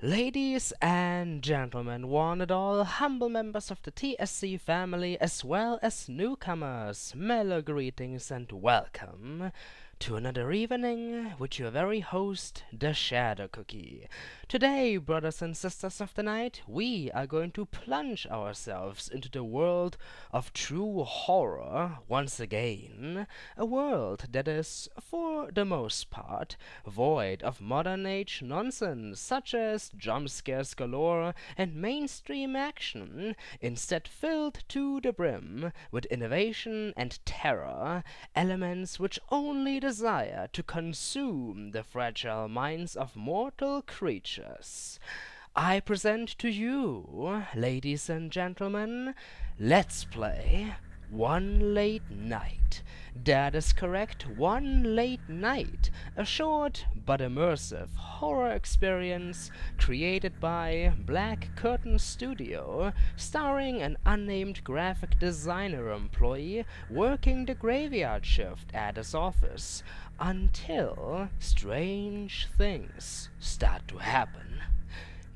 Ladies and gentlemen, one and all, humble members of the TSC family, as well as newcomers, mellow greetings and welcome to another evening with your very host, TheShadowCookie. Today, brothers and sisters of the night, we are going to plunge ourselves into the world of true horror once again. A world that is, for the most part, void of modern age nonsense such as jump scares galore and mainstream action, instead filled to the brim with innovation and terror, elements which only desire to consume the fragile minds of mortal creatures. I present to you, ladies and gentlemen, Let's Play One Late Night. That is correct, One Late Night, a short but immersive horror experience created by Black Curtain Studio, starring an unnamed graphic designer employee working the graveyard shift at his office until strange things start to happen.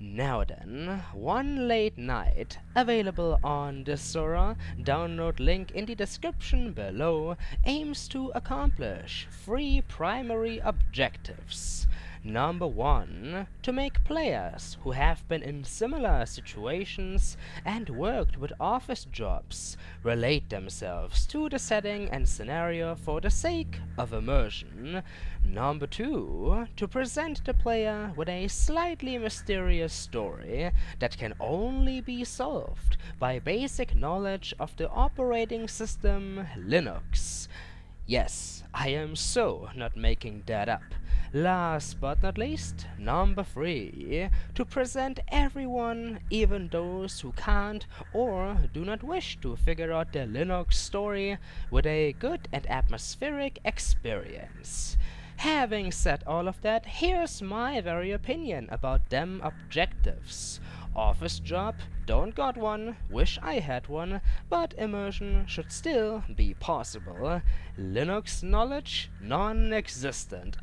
Now then, One Late Night, available on the Sora, download link in the description below, aims to accomplish 3 primary objectives. Number 1, to make players who have been in similar situations and worked with office jobs relate themselves to the setting and scenario for the sake of immersion. Number 2, to present the player with a slightly mysterious story that can only be solved by basic knowledge of the operating system Linux. Yes, I am so not making that up. Last but not least, number 3, to present everyone, even those who can't or do not wish to figure out the Linux story, with a good and atmospheric experience. Having said all of that, here's my very opinion about them objectives. Office job, don't got one, wish I had one, but immersion should still be possible. Linux knowledge, non-existent.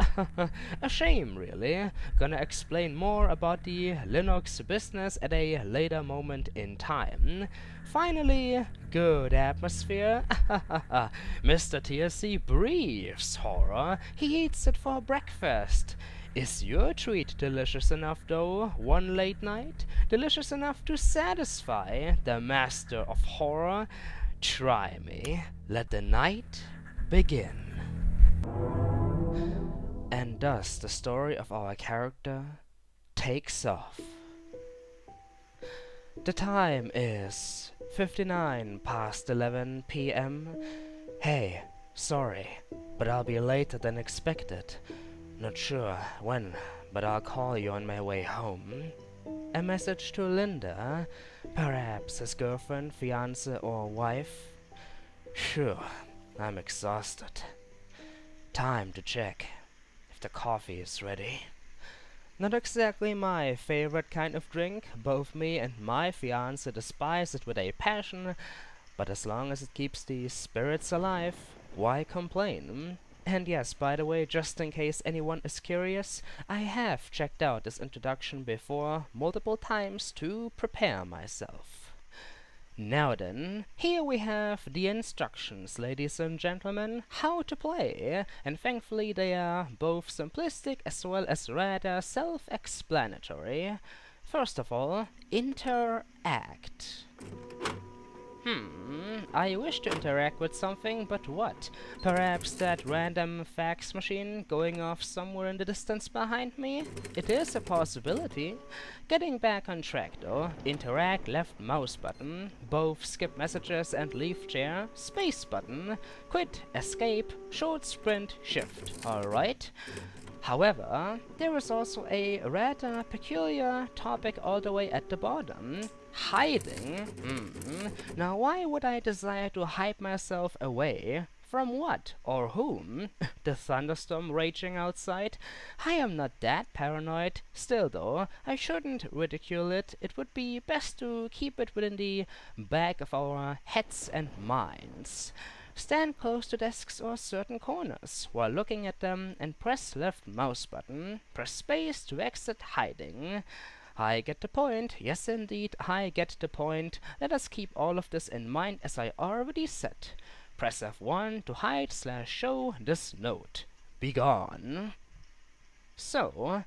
A shame, really. Gonna explain more about the Linux business at a later moment in time. Finally, good atmosphere. MisterTSC breathes horror. He eats it for breakfast. Is your treat delicious enough though, One Late Night? Delicious enough to satisfy the master of horror? Try me. Let the night begin. And thus the story of our character takes off. The time is 59 past 11 p.m. Hey, sorry, but I'll be later than expected. Not sure when, but I'll call you on my way home. A message to Linda, perhaps his girlfriend, fiancé, or wife. Sure, I'm exhausted. Time to check if the coffee is ready. Not exactly my favorite kind of drink. Both me and my fiancé despise it with a passion, but as long as it keeps the spirits alive, why complain? And yes, by the way, just in case anyone is curious, I have checked out this introduction before multiple times to prepare myself. Now then, here we have the instructions, ladies and gentlemen, how to play, and thankfully they are both simplistic as well as rather self-explanatory. First of all, interact. I wish to interact with something, but what? Perhaps that random fax machine going off somewhere in the distance behind me? It is a possibility. Getting back on track though, interact left mouse button, both skip messages and leave chair, space button, quit, escape, short sprint, shift, alright? However, there is also a rather peculiar topic all the way at the bottom. Hiding? Now why would I desire to hide myself away? From what or whom? The thunderstorm raging outside? I am not that paranoid. Still though, I shouldn't ridicule it. It would be best to keep it within the back of our heads and minds. Stand close to desks or certain corners while looking at them and press left mouse button. Press space to exit hiding. I get the point. Yes, indeed, I get the point. Let us keep all of this in mind as I already said. Press F1 to hide/show this note. Be gone. So,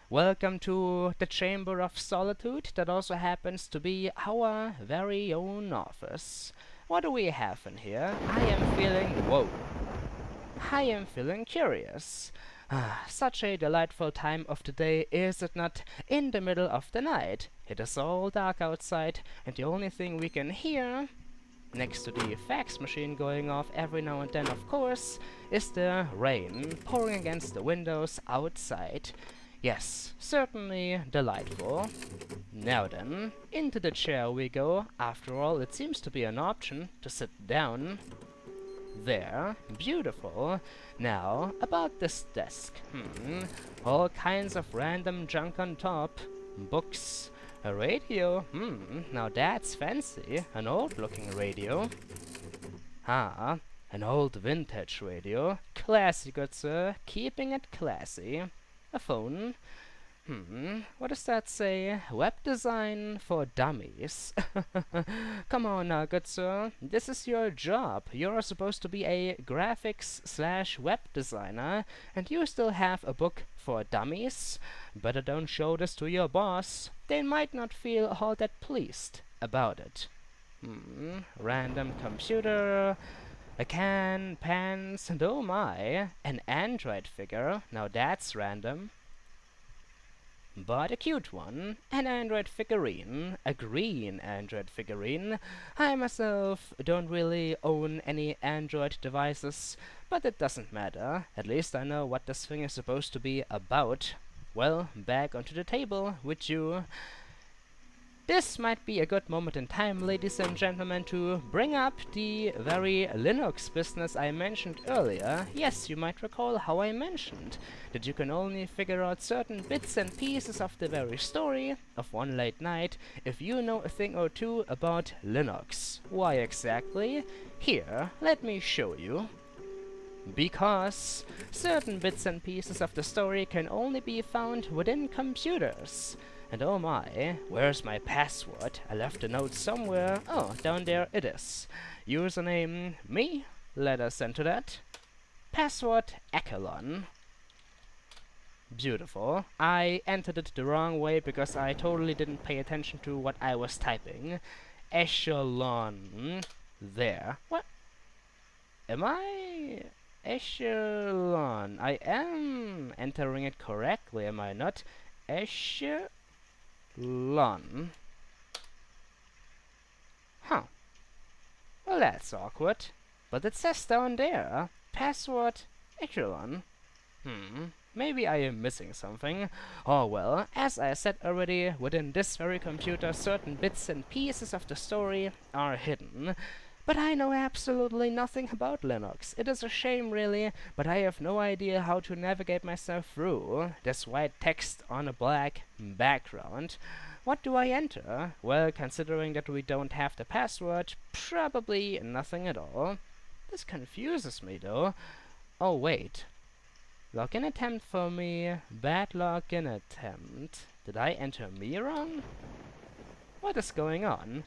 welcome to the Chamber of Solitude. That also happens to be our very own office. What do we have in here? I am feeling curious. Such a delightful time of the day, is it not? In the middle of the night. It is all dark outside, and the only thing we can hear, next to the fax machine going off every now and then, of course, is the rain pouring against the windows outside. Yes, certainly delightful. Now then, into the chair we go. After all, it seems to be an option to sit down. There, beautiful. Now, about this desk. All kinds of random junk on top. Books, a radio. Now that's fancy. An old-looking radio. An old vintage radio. Classy, good sir. Keeping it classy. A phone. What does that say? Web design for dummies. Come on now, good sir. This is your job. You're supposed to be a graphics/web designer, and you still have a book for dummies? Better don't show this to your boss. They might not feel all that pleased about it. Random computer, a can, pens, and oh my, an android figure. Now that's random. But a cute one. An android figurine. A green android figurine. I myself don't really own any android devices, but it doesn't matter. At least I know what this thing is supposed to be about. Well, back onto the table with you. This might be a good moment in time, ladies and gentlemen, to bring up the very Linux business I mentioned earlier. Yes, you might recall how I mentioned that you can only figure out certain bits and pieces of the very story of One Late Night if you know a thing or two about Linux. Why exactly? Here, let me show you. Because certain bits and pieces of the story can only be found within computers. And oh my, where's my password? I left a note somewhere. Oh, down there it is. Username, me. Let us enter that. Password, Echelon. Beautiful. I entered it the wrong way because I totally didn't pay attention to what I was typing. Echelon. There. What? Am I? Echelon. I am entering it correctly, am I not? Echelon. Huh. Well, that's awkward. But it says down there, password Echelon. Maybe I am missing something. Oh well, as I said already, within this very computer certain bits and pieces of the story are hidden. But I know absolutely nothing about Linux. It is a shame, really, but I have no idea how to navigate myself through this white text on a black background. What do I enter? Well, considering that we don't have the password, probably nothing at all. This confuses me, though. Oh, wait. Login attempt for me. Bad login attempt. Did I enter me wrong? What is going on?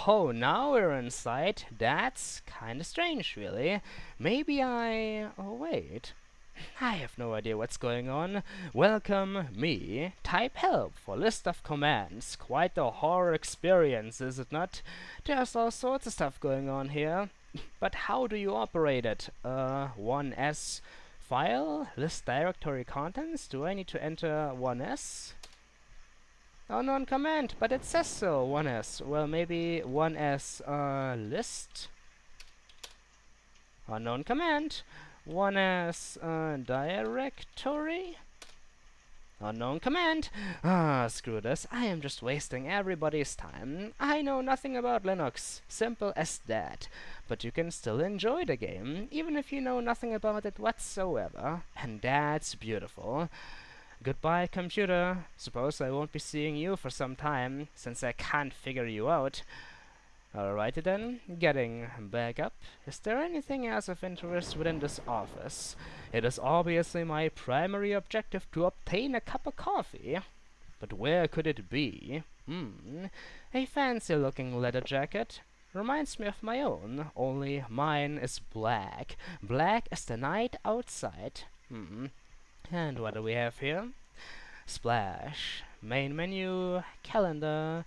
Oh, now we're inside. That's kinda strange, really. Maybe oh wait. I have no idea what's going on. Welcome, me. Type help for list of commands. Quite a horror experience, is it not? There's all sorts of stuff going on here. But how do you operate it? 1S file? List directory contents? Do I need to enter 1S? Unknown command, but it says so, 1S. Well, maybe 1S, list. Unknown command. 1S, directory. Unknown command. Screw this. I am just wasting everybody's time. I know nothing about Linux. Simple as that. But you can still enjoy the game, even if you know nothing about it whatsoever. And that's beautiful. Goodbye, computer. Suppose I won't be seeing you for some time, since I can't figure you out. Alrighty then, getting back up. Is there anything else of interest within this office? It is obviously my primary objective to obtain a cup of coffee. But where could it be? A fancy-looking leather jacket. Reminds me of my own, only mine is black. Black as the night outside. And what do we have here? Splash. Main menu, calendar,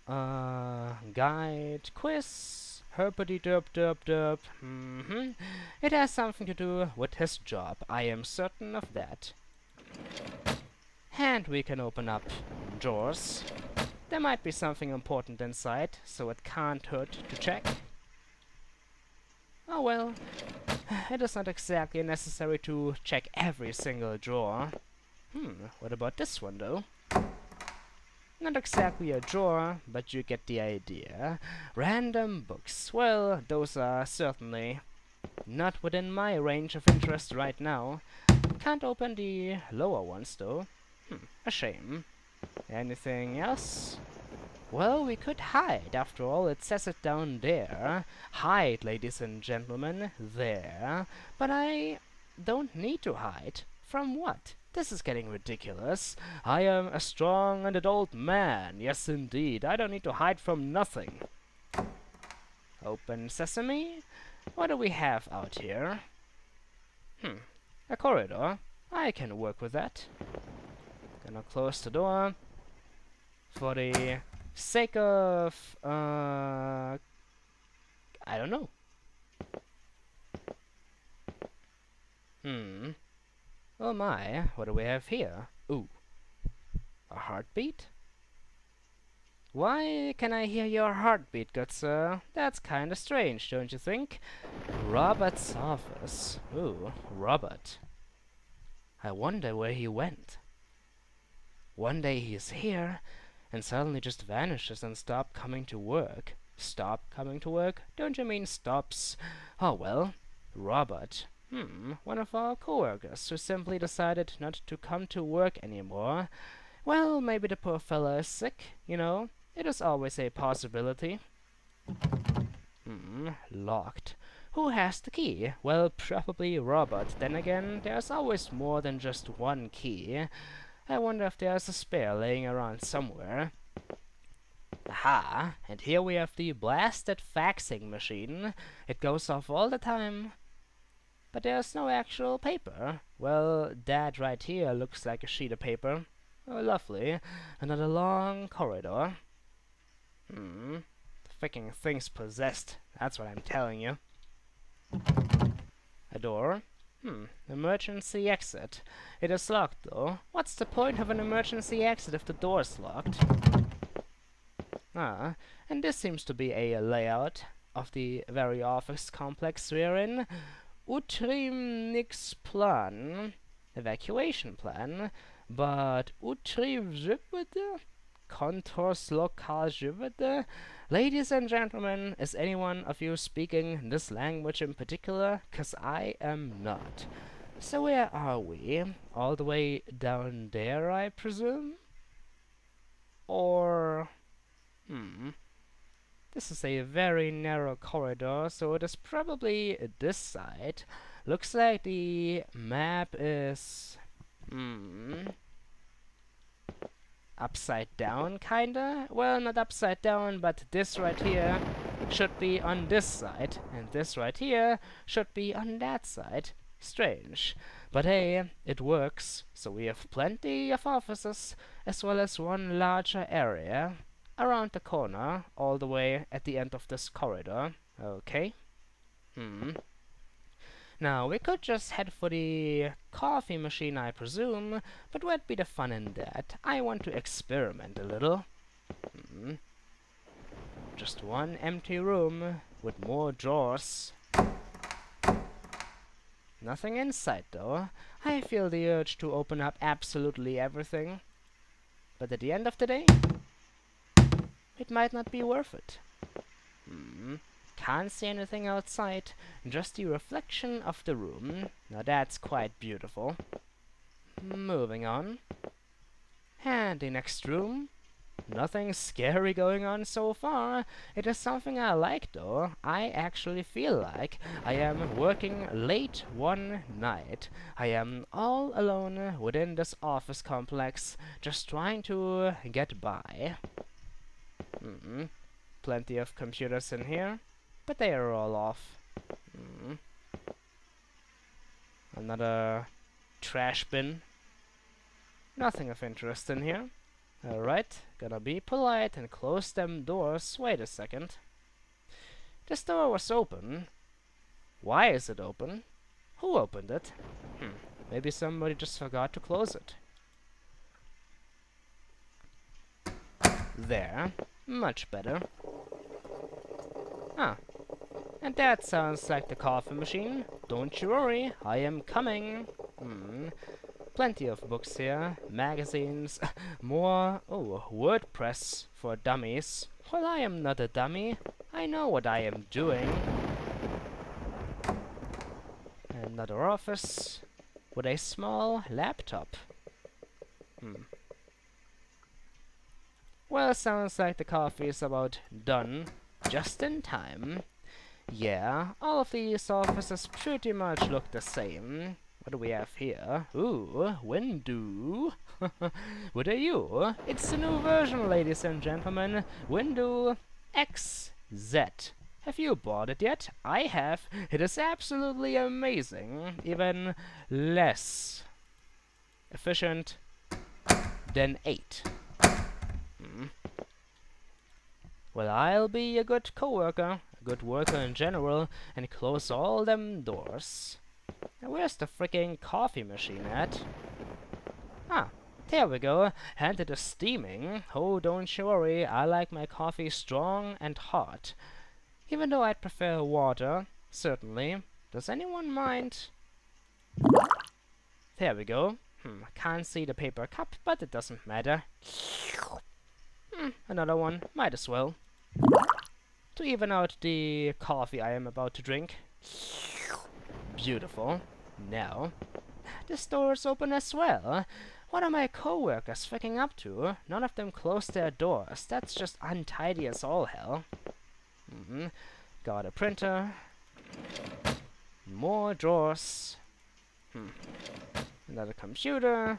guide, quiz, herpity derp derp derp. It has something to do with his job, I am certain of that. And we can open up drawers. There might be something important inside, so it can't hurt to check. Oh well, it is not exactly necessary to check every single drawer. What about this one though? Not exactly a drawer, but you get the idea. Random books. Well, those are certainly not within my range of interest right now. Can't open the lower ones though. A shame. Anything else? Well, we could hide. After all, it says it down there. Hide, ladies and gentlemen. There. But I don't need to hide. From what? This is getting ridiculous. I am a strong and adult man. Yes, indeed. I don't need to hide from nothing. Open sesame. What do we have out here? A corridor. I can work with that. Gonna close the door. For the sake of, I don't know. Oh my, what do we have here? Ooh. A heartbeat? Why can I hear your heartbeat, good sir? That's kinda strange, don't you think? Robert's office. Ooh, Robert. I wonder where he went. One day he's here, and suddenly just vanishes and stops coming to work. Stop coming to work? Don't you mean stops? Oh well, Robert. One of our co-workers who simply decided not to come to work anymore. Well, maybe the poor fella is sick, you know. It is always a possibility. Locked. Who has the key? Well, probably Robert. Then again, there's always more than just one key. I wonder if there's a spare laying around somewhere. Aha! And here we have the blasted faxing machine. It goes off all the time. But there's no actual paper. Well, that right here looks like a sheet of paper. Oh, lovely. Another long corridor. The freaking thing's possessed. That's what I'm telling you. A door. Emergency exit. It is locked, though. What's the point of an emergency exit if the door's locked? And this seems to be a layout of the very office complex we're in. Plan. Evacuation plan. But Contours local. Ladies and gentlemen, is anyone of you speaking this language in particular? 'Cause I am not. So where are we? All the way down there, I presume? Or... This is a very narrow corridor, so it is probably this side. Looks like the map is... upside down, kinda? Well, not upside down, but this right here should be on this side, and this right here should be on that side. Strange. But hey, it works, so we have plenty of offices, as well as one larger area around the corner, all the way at the end of this corridor. Okay. Now, we could just head for the coffee machine, I presume, but what'd be the fun in that? I want to experiment a little. Just one empty room with more drawers. Nothing inside, though. I feel the urge to open up absolutely everything. But at the end of the day, it might not be worth it. Can't see anything outside, just the reflection of the room. Now that's quite beautiful. Moving on. And the next room. Nothing scary going on so far. It is something I like though. I actually feel like I am working late one night. I am all alone within this office complex, just trying to get by. Plenty of computers in here, but they are all off. Another trash bin. Nothing of interest in here. Alright, gonna be polite and close them doors. Wait a second. This door was open. Why is it open? Who opened it? Maybe somebody just forgot to close it. There. Much better. Ah. And that sounds like the coffee machine. Don't you worry, I am coming. Plenty of books here, magazines, more, WordPress for dummies. Well, I am not a dummy. I know what I am doing. Another office with a small laptop. Well, sounds like the coffee is about done. Just in time. Yeah, all of these offices pretty much look the same. What do we have here? Ooh, window. What are you? It's the new version, ladies and gentlemen. Window XZ. Have you bought it yet? I have. It is absolutely amazing. Even less efficient than 8. Well, I'll be a good coworker, a good worker in general, and close all them doors. Now, where's the freaking coffee machine at? Ah, there we go. And it is steaming. Oh, don't you worry, I like my coffee strong and hot. Even though I'd prefer water, certainly. Does anyone mind? There we go. Can't see the paper cup, but it doesn't matter. Another one, might as well. To even out the coffee I am about to drink. Beautiful. Now, this door is open as well. What are my co-workers freaking up to? None of them closed their doors. That's just untidy as all hell. Got a printer. More drawers. Another computer.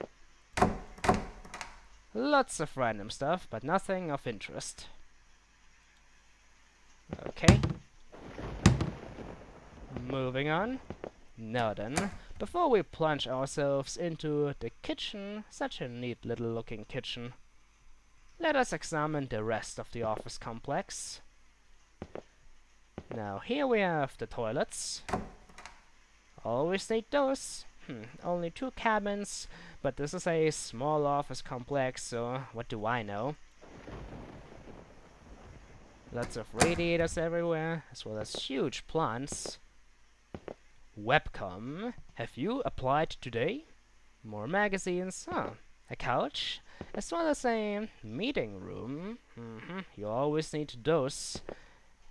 Lots of random stuff, but nothing of interest. Okay. Moving on. Now then, before we plunge ourselves into the kitchen, such a neat little looking kitchen, let us examine the rest of the office complex. Now here we have the toilets. Always need those. Only 2 cabins, but this is a small office complex, so what do I know? Lots of radiators everywhere, as well as huge plants. Webcam. Have you applied today? More magazines. A couch, as well as a meeting room. You always need those.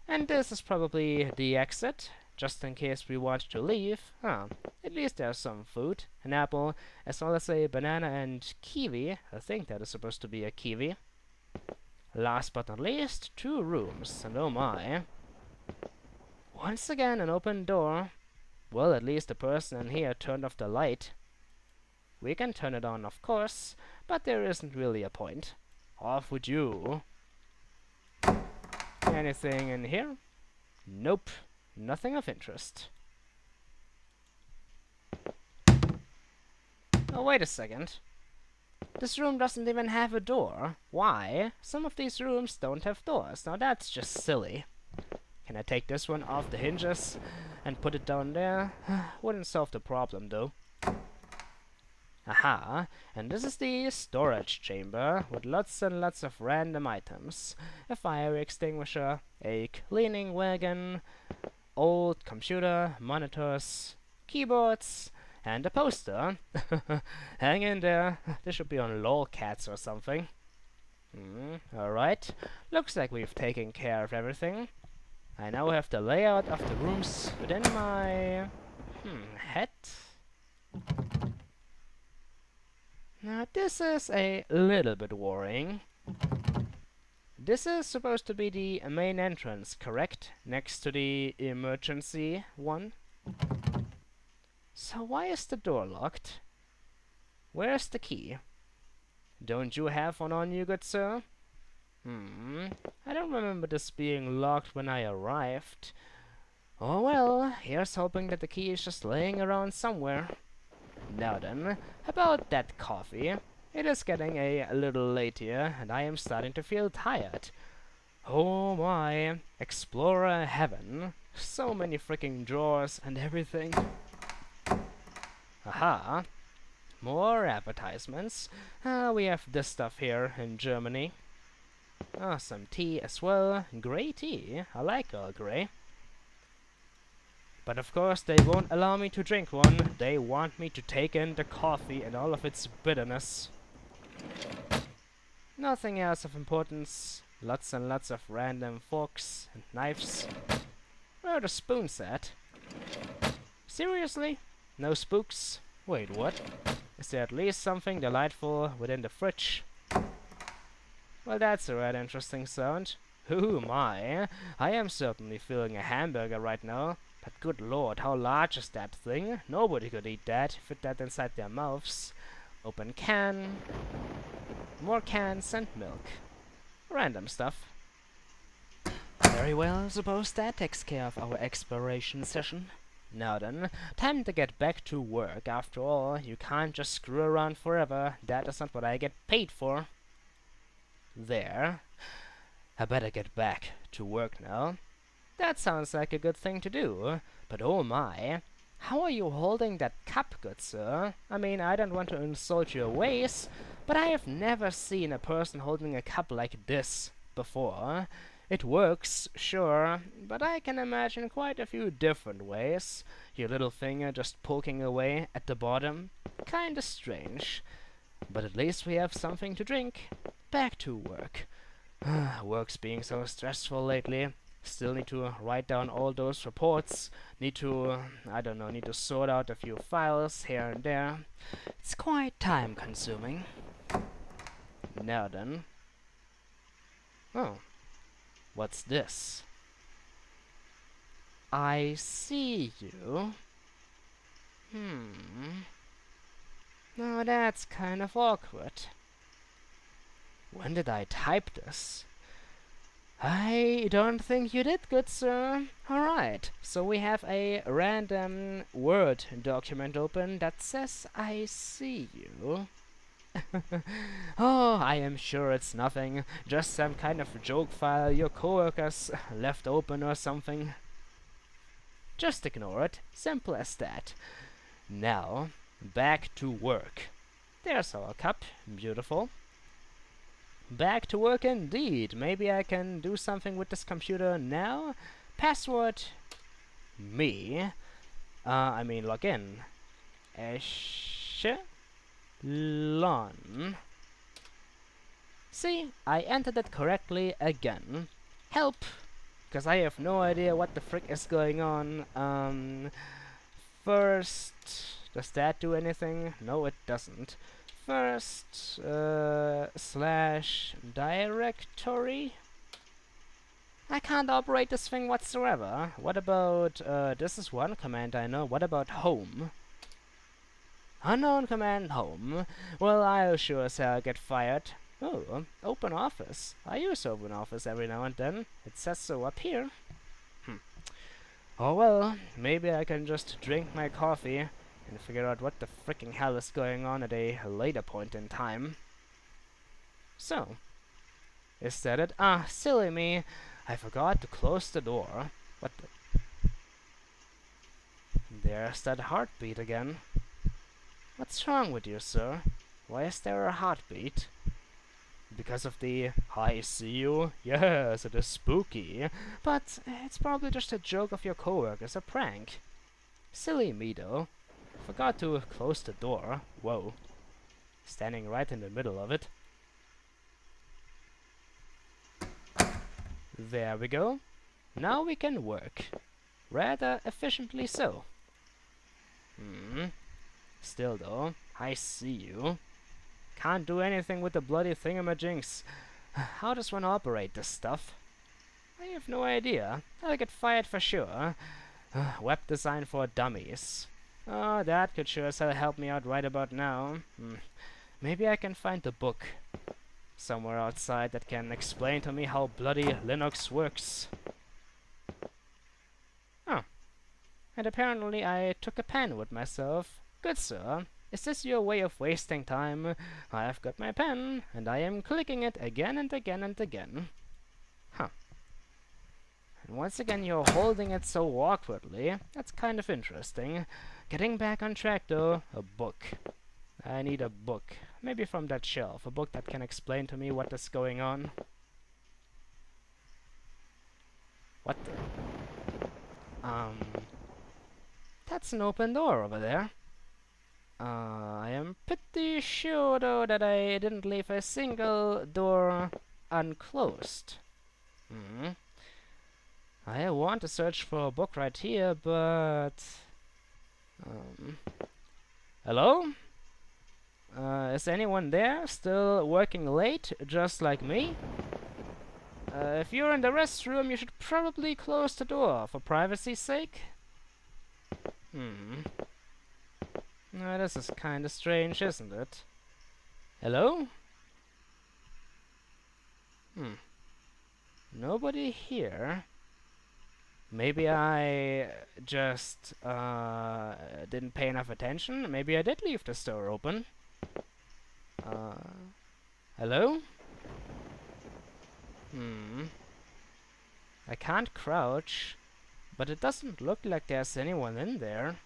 And this is probably the exit, just in case we want to leave. At least there's some food, an apple, as well as a banana and kiwi. I think that is supposed to be a kiwi. Last but not least, 2 rooms, and oh my. Once again, an open door. Well, at least the person in here turned off the light. We can turn it on, of course, but there isn't really a point. Off with you. Anything in here? Nope. Nothing of interest. Oh, wait a second. This room doesn't even have a door. Why? Some of these rooms don't have doors. Now that's just silly. Can I take this one off the hinges and put it down there? Wouldn't solve the problem, though. Aha, and this is the storage chamber with lots and lots of random items. A fire extinguisher, a cleaning wagon, old computer, monitors, keyboards, and a poster. Hang in there. This should be on lolcats or something. Alright. Looks like we've taken care of everything. I now have the layout of the rooms within my head. Now this is a little bit worrying. this is supposed to be the main entrance, correct? Next to the emergency one. So why is the door locked? Where's the key? Don't you have one on you, good sir? I don't remember this being locked when I arrived. Oh well, here's hoping that the key is just laying around somewhere. Now then, about that coffee. It is getting a little late here, and I am starting to feel tired. Oh my, Explorer heaven. So many freaking drawers and everything. Aha! More advertisements. We have this stuff here in Germany. Some tea as well. Grey tea. I like Earl Grey. But of course they won't allow me to drink one. They want me to take in the coffee and all of its bitterness. Nothing else of importance. Lots and lots of random forks and knives. Where are the spoons at? Seriously? No spooks? Wait, what? Is there at least something delightful within the fridge? Well, that's a rather interesting sound. Ooh my, I am certainly feeling a hamburger right now. But good lord, how large is that thing? Nobody could eat that, fit that inside their mouths. Open can. More cans and milk. Random stuff. Very well, suppose that takes care of our exploration session. Now then, time to get back to work. After all, you can't just screw around forever. That is not what I get paid for. There. I better get back to work now. That sounds like a good thing to do. But oh my, how are you holding that cup, good sir? I mean, I don't want to insult your ways, but I have never seen a person holding a cup like this before. It works, sure, but I can imagine quite a few different ways. Your little finger just poking away at the bottom. Kinda strange. But at least we have something to drink. Back to work. Work's being so stressful lately. Still need to write down all those reports. Need to, I don't know, need to sort out a few files here and there. It's quite time consuming. Now then. Oh. What's this? I see you. Now that's kind of awkward. When did I type this? I don't think you did, good sir. Alright, so we have a random Word document open that says I see you. Oh, I am sure it's nothing. Just some kind of joke file your coworkers left open or something. Just ignore it. Simple as that. Now, back to work. There's our cup. Beautiful. Back to work indeed. Maybe I can do something with this computer now. Password me. I mean log in. Echelon. See, I entered it correctly again. Help! Because I have no idea what the frick is going on. First, does that do anything? No, it doesn't. First, slash directory. I can't operate this thing whatsoever. What about, this is one command I know. What about home? Unknown command home. Well, I'll sure as hell get fired. Oh, open office. I use open office every now and then. It says so up here. Oh well, maybe I can just drink my coffee and figure out what the fricking hell is going on at a later point in time. So, is that it? Ah, silly me. I forgot to close the door. What the? There's that heartbeat again. What's wrong with you, sir? Why is there a heartbeat? Because of the I see you? Yes, it is spooky. But it's probably just a joke of your coworkers, a prank. Silly me, though. Forgot to close the door. Whoa. Standing right in the middle of it. There we go. Now we can work. Rather efficiently so. Still though, I see you. Can't do anything with the bloody thingamajinks. How does one operate this stuff? I have no idea. I'll get fired for sure. Web design for dummies. Oh, that could sure as hell help me out right about now. Maybe I can find a book somewhere outside that can explain to me how bloody Linux works. Oh. And apparently I took a pen with myself. Good sir. Is this your way of wasting time? I've got my pen, and I am clicking it again and again and again. Huh. And once again you're holding it so awkwardly. That's kind of interesting. Getting back on track though. A book. I need a book. Maybe from that shelf. A book that can explain to me what is going on. What the? That's an open door over there. I am pretty sure though that I didn't leave a single door unclosed. I want to search for a book right here, but... Hello? Is anyone there? Still working late, just like me? If you're in the restroom, you should probably close the door, for privacy's sake. No, this is kinda strange, isn't it? Hello? Nobody here. Maybe I just didn't pay enough attention. Maybe I did leave the store open. Hello? I can't crouch, but it doesn't look like there's anyone in there.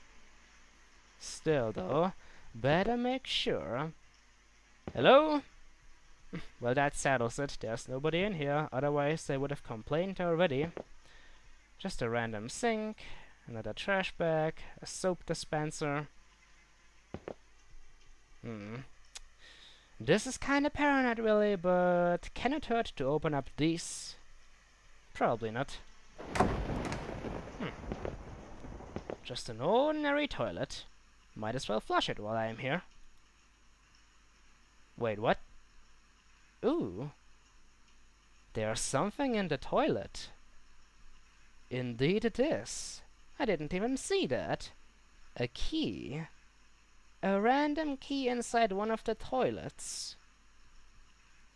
Still, though, better make sure. Hello? Well, that settles it. There's nobody in here, otherwise they would have complained already. Just a random sink, another trash bag, a soap dispenser. This is kinda paranoid, really, but can it hurt to open up these? Probably not. Just an ordinary toilet. Might as well flush it while I am here. Wait, what? Ooh. There's something in the toilet. Indeed it is. I didn't even see that. A key. A random key inside one of the toilets.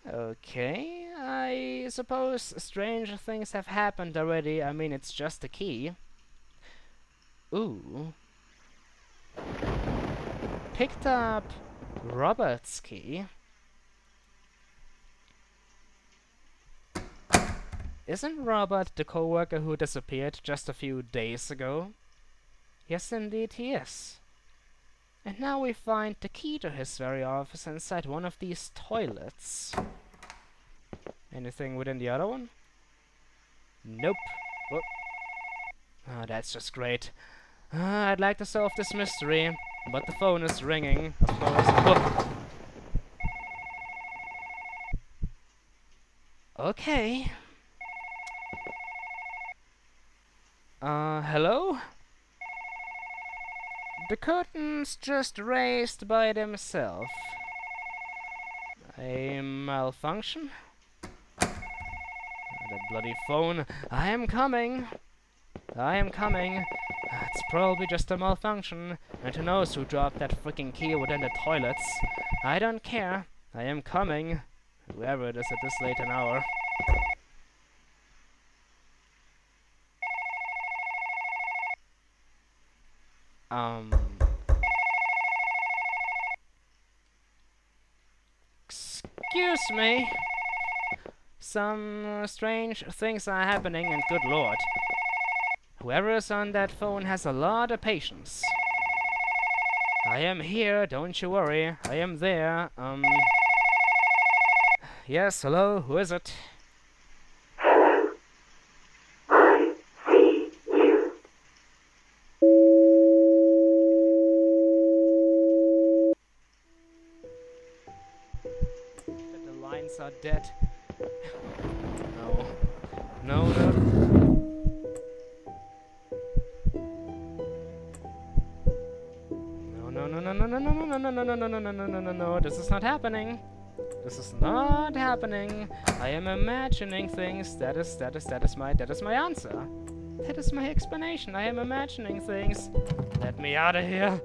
Okay, I suppose strange things have happened already. I mean, it's just a key. Ooh. Picked up Robert's key. Isn't Robert the co-worker who disappeared just a few days ago? Yes, indeed he is. And now we find the key to his very office inside one of these toilets. Anything within the other one? Nope. Whoop. Oh, that's just great. I'd like to solve this mystery, but the phone is ringing, of course. Whoop. Okay. Hello? The curtains just raised by themselves. A malfunction? That bloody phone. I am coming. I am coming. It's probably just a malfunction. And who knows who dropped that freaking key within the toilets. I don't care. I am coming. Whoever it is at this late an hour. Excuse me. Some strange things are happening, and good lord. Whoever is on that phone has a lot of patience. I am here, don't you worry. I am there. Yes, hello, who is it? The lines are dead. No. No, no. No, no, no, no, no, no, no, no, no, no, no, no, no, no, no, no, no, this is not happening. This is not happening. I am imagining things. That is my answer. That is my explanation. I am imagining things. Let me out of here.